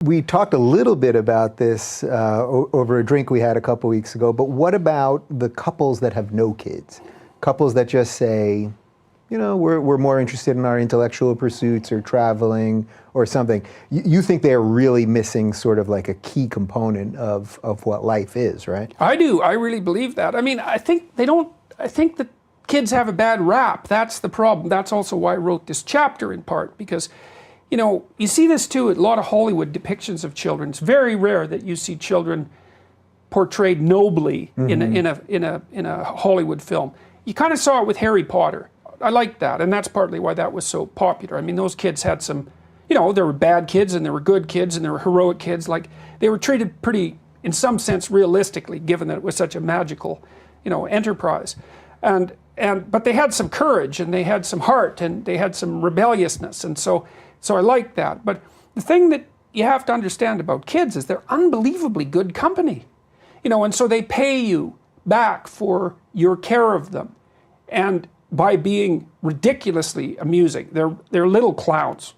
we talked a little bit about this over a drink we had a couple weeks ago, but what about the couples that have no kids? Couples that just say, you know, we're more interested in our intellectual pursuits or traveling or something. You think they're really missing sort of like a key component of what life is, right? I do. I really believe that. I mean, I think that kids have a bad rap. That's the problem. That's also why I wrote this chapter in part, because, you know, you see this too at a lot of Hollywood depictions of children. It's very rare that you see children portrayed nobly in a Hollywood film. You kind of saw it with Harry Potter. I like that, and that's partly why that was so popular. I mean, those kids had some, you know, there were bad kids and there were good kids and there were heroic kids. Like, they were treated pretty, in some sense, realistically, given that it was such a magical, you know, enterprise. But they had some courage and they had some heart and they had some rebelliousness, and so I like that. But the thing that you have to understand about kids is they're unbelievably good company, you know, and so they pay you back for your care of them, and by being ridiculously amusing. They're little clowns,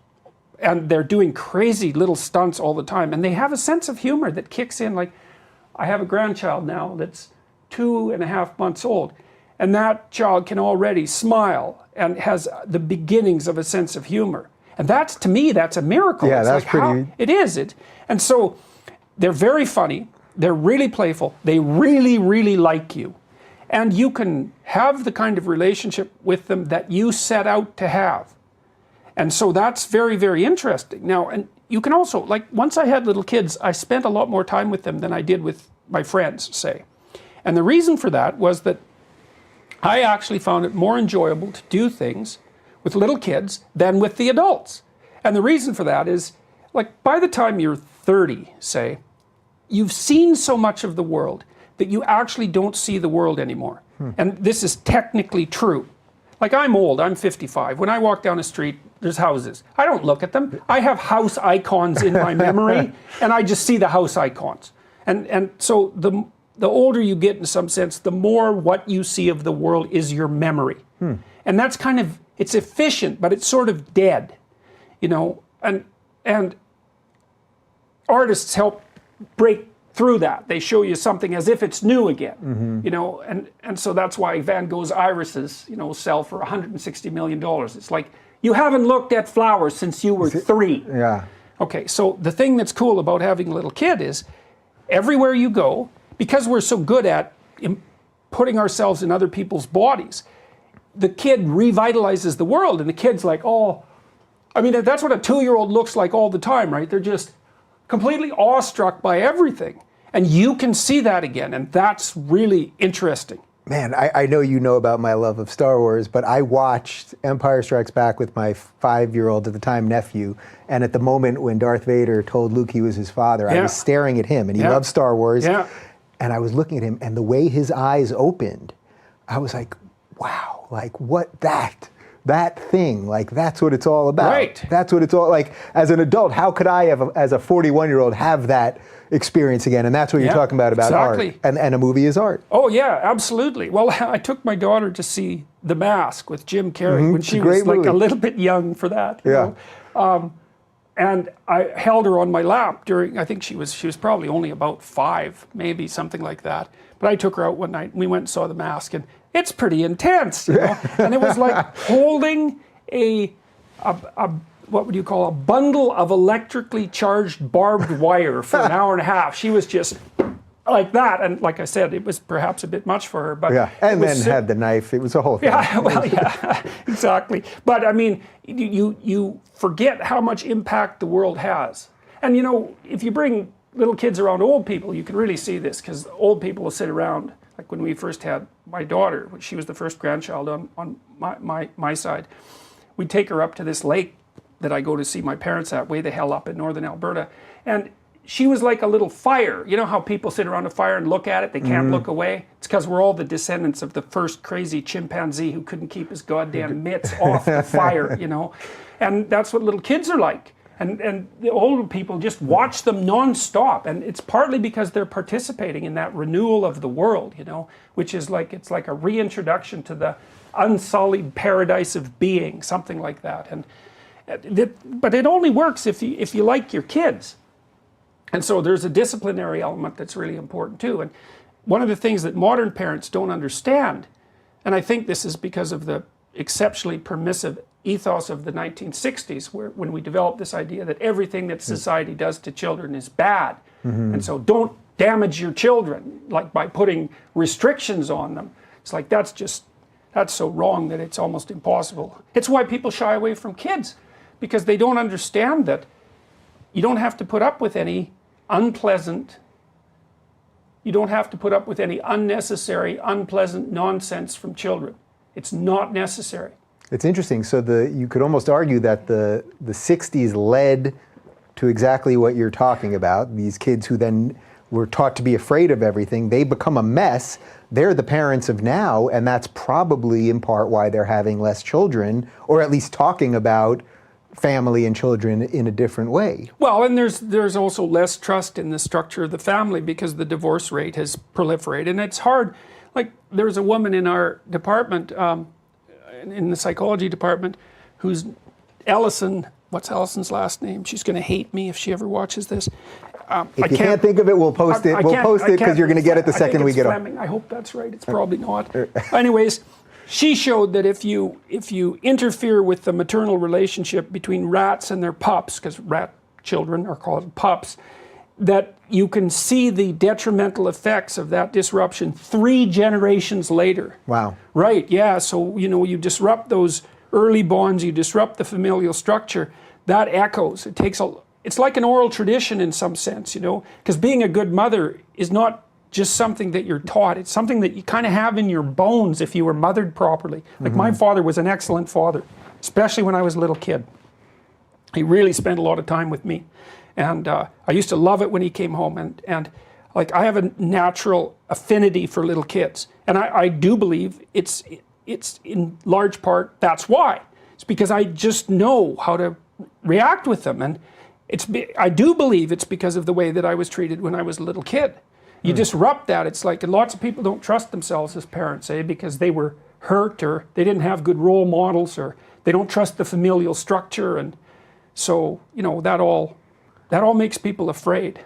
and they're doing crazy little stunts all the time, and they have a sense of humor that kicks in. Like, I have a grandchild now that's 2.5 months old, and that child can already smile and has the beginnings of a sense of humor. And that's, to me, that's a miracle. Yeah, it's that's like pretty... it is. And so they're very funny, they're really playful, they really, really like you. And you can have the kind of relationship with them that you set out to have. And so that's very, very interesting. Now, and you can also, like, once I had little kids, I spent a lot more time with them than I did with my friends, say. And the reason for that was that I actually found it more enjoyable to do things with little kids than with the adults. And the reason for that is, like, by the time you're 30, say, you've seen so much of the world that you actually don't see the world anymore. And this is technically true. Like, I'm old, I'm 55. When I walk down the street, there's houses. I don't look at them. I have house icons in my memory, and I just see the house icons. And so the older you get, in some sense, the more what you see of the world is your memory. And that's kind of, it's efficient, but it's sort of dead, you know, and artists help break through that. They show you something as if it's new again, you know, and so that's why Van Gogh's irises, you know, sell for $160 million. It's like, you haven't looked at flowers since you were 3. Yeah. Okay, so the thing that's cool about having a little kid is, everywhere you go, because we're so good at putting ourselves in other people's bodies, the kid revitalizes the world, and the kid's like, oh, I mean, that's what a 2-year-old looks like all the time, right? They're just completely awestruck by everything. And you can see that again, and that's really interesting. Man, I know you know about my love of Star Wars, but I watched Empire Strikes Back with my 5-year-old at the time nephew, and at the moment when Darth Vader told Luke he was his father, I was staring at him, and he loved Star Wars, and I was looking at him, and the way his eyes opened, I was like, wow, like, what, that thing, like, that's what it's all about. Right. That's what it's all, like, as an adult, how could I, as a 41-year-old, have that experience again? And that's what you're talking about exactly. art. And a movie is art. Oh, yeah, absolutely. Well, I took my daughter to see The Mask with Jim Carrey when she was, like, a little bit young for that. You know? And I held her on my lap during, I think she was probably only about 5, maybe, something like that. But I took her out one night, and we went and saw The Mask, and it's pretty intense, you know? And it was like holding a what would you call, a bundle of electrically charged barbed wire for an hour and a half. She was just like that, and like I said, it was perhaps a bit much for her. But and then had the knife. It was a whole thing. Yeah, well, exactly. But I mean, you forget how much impact the world has. And you know, if you bring little kids around old people, you can really see this, because old people will sit around. Like when we first had my daughter, she was the first grandchild on my side, we'd take her up to this lake that I go to see my parents at, way the hell up in northern Alberta, and she was like a little fire. You know how people sit around a fire and look at it, they can't look away? It's because we're all the descendants of the first crazy chimpanzee who couldn't keep his goddamn mitts off the fire, you know? And that's what little kids are like. And the older people just watch them non-stop, and it's partly because they're participating in that renewal of the world, you know, which is like, it's like a reintroduction to the unsullied paradise of being, something like that. And but it only works if you like your kids. And so there's a disciplinary element that's really important too. And one of the things that modern parents don't understand, and I think this is because of the exceptionally permissive ethos of the 1960s, when we developed this idea that everything that society does to children is bad. And so don't damage your children, like by putting restrictions on them. It's like, that's so wrong that it's almost impossible. It's why people shy away from kids, because they don't understand that you don't have to put up with any unnecessary, unpleasant nonsense from children. It's not necessary. It's interesting. So you could almost argue that the 60s led to exactly what you're talking about. These kids who then were taught to be afraid of everything, they become a mess. They're the parents of now, and that's probably in part why they're having less children, or at least talking about family and children in a different way. Well, and there's also less trust in the structure of the family because the divorce rate has proliferated, and it's hard. Like, there's a woman in our department, in the psychology department, who's Ellison. What's Ellison's last name? She's going to hate me if she ever watches this. If you can't think of it, we'll post it. We'll post it because you're going to get it the second we get on. I hope that's right. It's probably not. Anyways, she showed that if you interfere with the maternal relationship between rats and their pups, because rat children are called pups, that you can see the detrimental effects of that disruption 3 generations later. Wow. Right, yeah. So, you disrupt those early bonds, you disrupt the familial structure, that echoes. It's like an oral tradition in some sense, because being a good mother is not just something that you're taught. It's something that you kind of have in your bones if you were mothered properly. Like, my father was an excellent father, especially when I was a little kid. He really spent a lot of time with me. And I used to love it when he came home. And like, I have a natural affinity for little kids. And I do believe it's in large part, that's why. It's because I just know how to react with them. And I do believe it's because of the way that I was treated when I was a little kid. You disrupt that. It's like, and lots of people don't trust themselves as parents, because they were hurt, or they didn't have good role models, or they don't trust the familial structure. And so, that all makes people afraid.